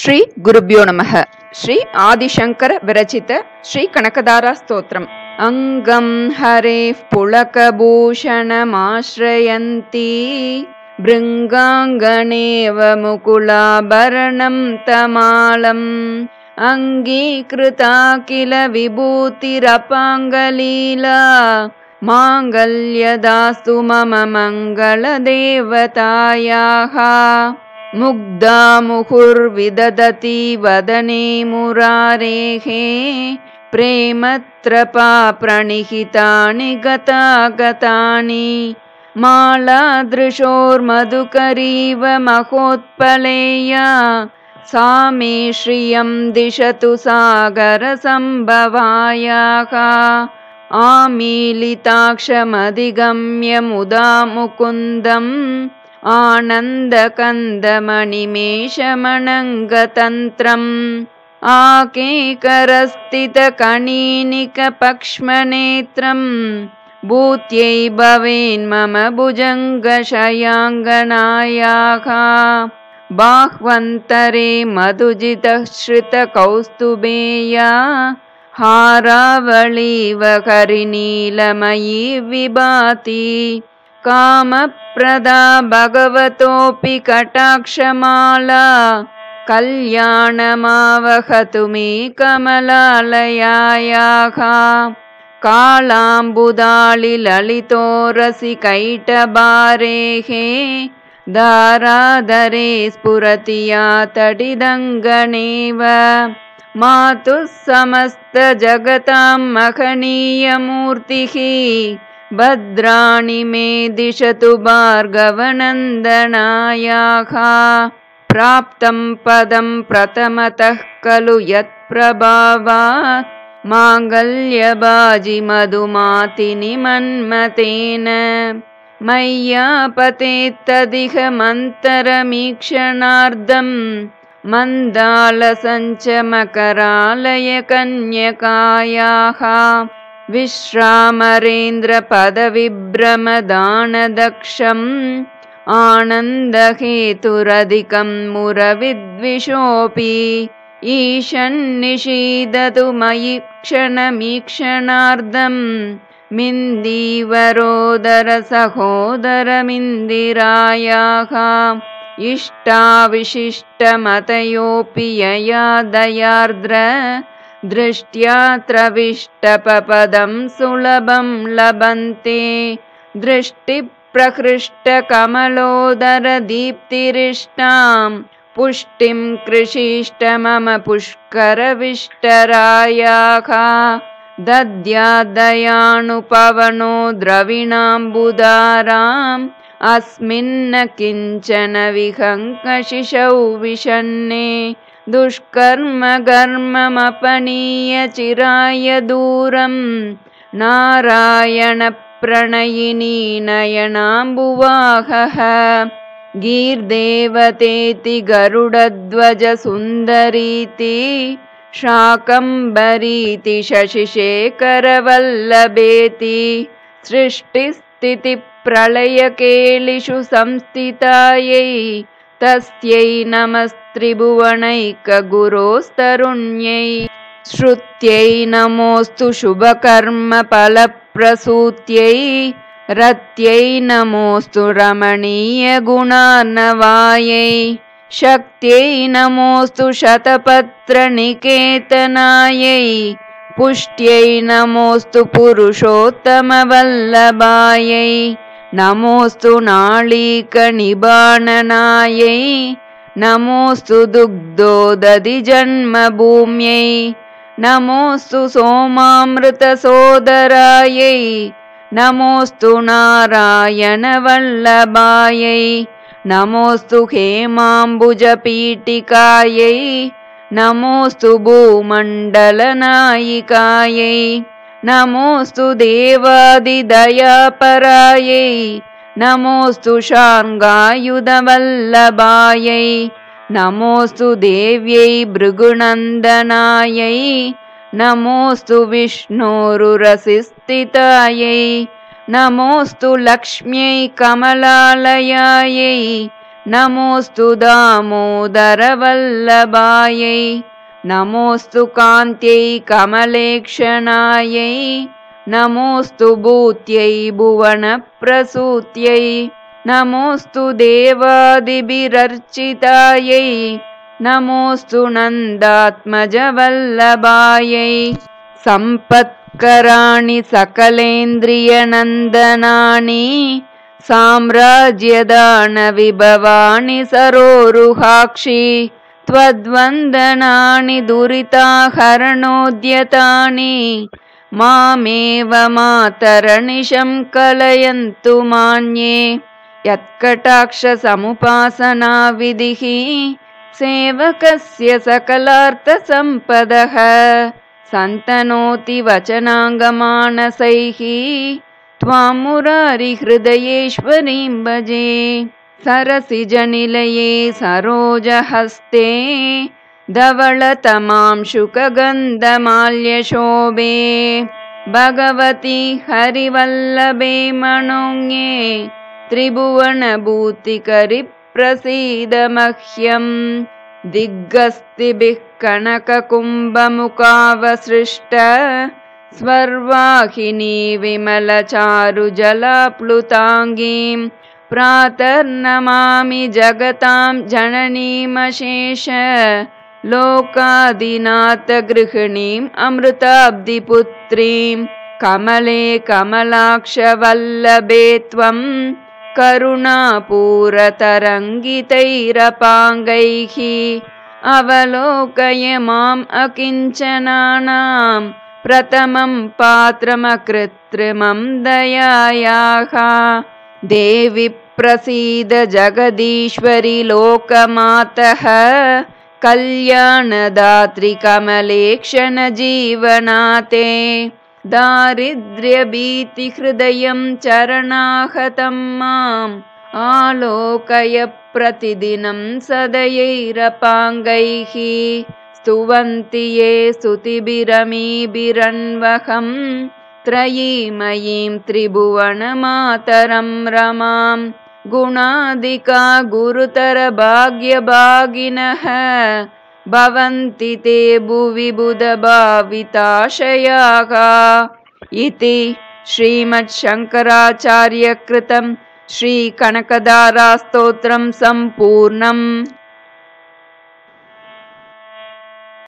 శ్రీ గురుభ్యో నమః. శ్రీ ఆదిశంకర విరచిత శ్రీ కనకదార స్తోత్రం. అంగం హరేః పుళకభూషణమాశ్రయంతి భృంగాంగణేవ ముకులాభరణం తమాలం అంగీకృతా కిల విభూతిరపాంగలీలా మాంగళ్యదాస్తు మమ మంగళదేవతాయాః. ముగ్ధా ముహుర్విదదతి వదనే మురారేః ప్రేమత్రపా ప్రణిహితాని గతాగతాని మాలాదృశోర్మధుకరీవ మహోత్పలేయా సా మే శ్రియం దిశతు సాగర సంభవాయాః. ఆమీలితాక్షమధిగమ్య ముదా ముకుందం ఆనందకందమణిమేషమణంగతంత్రం ఆకేకరస్థితకణీనికపక్ష్మనేత్రం భూత్యై భవేన్మమ భుజంగశయాంగనాయాః. బాహ్వంతరే మధుజితశ్రితకౌస్తుభేయా హారావళీవ హరినీలమయీ విభాతి కామప్రదా భగవతోపి కటాక్షమాలా కళ్యాణమావహతు మే కమలాలయాయాః. కాళాంబుదాళి లలితోరసికైటభారేః దారాధరే స్ఫురతి యా తడిదంగనేవ మాతుః సమస్తజగతాం మహనీయమూర్తిః భద్రాణి మే దిశతు భార్గవనందనాయాః. ప్రాప్తం పదం ప్రథమతః ఖలు యత్ప్రభావాత్ మాంగళ్యబాజి మధుమాతిని మన్మతేన మయ్యాపతేత్తదిహ మంతరమీక్షణార్ధం మందాళసంచమకరాలయ కన్యకాయాః. విశ్రామరేంద్ర పదవిభ్రమదానదక్షం ఆనందహేతురధికం మురవిద్విషోపి ఈశన్నిషీదతు మయి క్షణమీక్షణార్ధం మిందీవరోదర సహోదరమిందిరాయాః. ఇష్టావిశిష్టమతయోపి యయా దయార్ద్ర దృష్ట్యా త్రవిష్టపపదం సులభం లభంతే దృష్టిప్రహృష్టకమలోదర దీప్తిరిష్టాం పుష్టిం కృషిష్ట మమ పుష్కరవిష్టరాయాః. దద్యాదయానుపవనో ద్రవిణాంబుదారాం అస్మిన్న కించన విహంకశిశౌ విషన్నే దుష్కర్మ గర్మమపనీయ చిరాయ దూరం నారాయణ ప్రణయినీ నయనాంబువాహః. గీర్దేవతేతి గరుడధ్వజ సుందరీతి శాకంబరీతి శశిశేఖరవల్లభేతి సృష్టిస్థితి ప్రళయకేళిషు సంస్థితాయై తస్యై నమస్త్రిభువనైకగురోస్తరుణ్యై. శ్రుత్యై నమోస్తు శుభకర్మ ఫలప్రసూత్యై రత్యై నమోస్తు రమణీయ గుణార్ణవాయై. శక్త్యై నమోస్తు శతపత్ర నికేతనాయై పుష్ట్యై నమోస్తు పురుషోత్తమ వల్లభాయై. నమోస్తు నాళీక నిబాణనాయై నమోస్తు దుగ్ధోదధి జన్మభూమ్యై. నమోస్తు సోమామృత సోదరాయై నమోస్తు నారాయణ వల్లభాయై. నమోస్తు హేమాంబుజ పీఠికాయై నమోస్తు భూమండలనాయికాయై. నమోస్తు దేవాదిదయాపరాయై నమోస్తు శార్ంగాయుధవల్లభాయై. నమోస్తు దేవ్యై భృగునందనాయై నమోస్తు విష్ణోరురసిస్థితాయై. నమోస్తు లక్ష్మ్యై కమలాలయాయై नमोऽस्तु दामोदरवल्लभायै नमोऽस्तु कान्त्यै कमलेक्षणायै नमोऽस्तु भूत्यै भुवनप्रसूत्यै नमोऽस्तु देवादिभिरर्चितायै नमोऽस्तु नन्दात्मजवल्लभायै सम्पत्कराणि सकलेन्द्रियनन्दनानि साम्राज्यदानविभवानि सरोरुहाक्षि त्वद्वन्दनानि दुरिताहरणोद्यतानि मामेव मातरनिशं कलयन्तु मान्ये यत्कटाक्षसमुपासनाविधिः सेवकस्य सकलार्थसम्पदः सन्तनोति वचनाङ्गमानसैः त्वां मुरारिहृदयेश्वरीं भजे सरसिजनिलये सरोजहस्ते धवलतमांशुकगन्धमाल्यशोभे भगवति हरिवल्लभे मनोज्ञे त्रिभुवनभूतिकरिप्रसीद मह्यं दिग्गस्तिभिः कनककुम्भमुखावसृष्ट स्वर्वाहिनी विमलचारुजलाप्लुताङ्गीं प्रातर्नमामि जगतां जननीमशेष लोकादिनाथगृहिणीम् अमृताब्धिपुत्रीं कमले कमलाक्षवल्लभे त्वं करुणापूरतरङ्गितैरपाङ्गैः अवलोकय माम् अकिञ्चनानां प्रथमं पात्रमकृत्रिमं दयायाः देवि प्रसीद जगदीश्वरि लोकमातः कल्याणदात्रि कमलेक्षणजीवनाते दारिद्र्यभीतिहृदयं चरणाहतं माम् आलोकय प्रतिदिनं सदयैरपाङ्गैः स्तुवन्ति ये स्तुतिभिरमीभिरन्वहं त्रयीमयीं त्रिभुवनमातरं रमां गुणादिका गुरुतरभाग्यभागिनः भवन्ति ते भुवि बुधभाविताशयाः इति श्रीमच्छङ्कराचार्यकृतं श्रीकनकदारास्तोत्रं सम्पूर्णम्।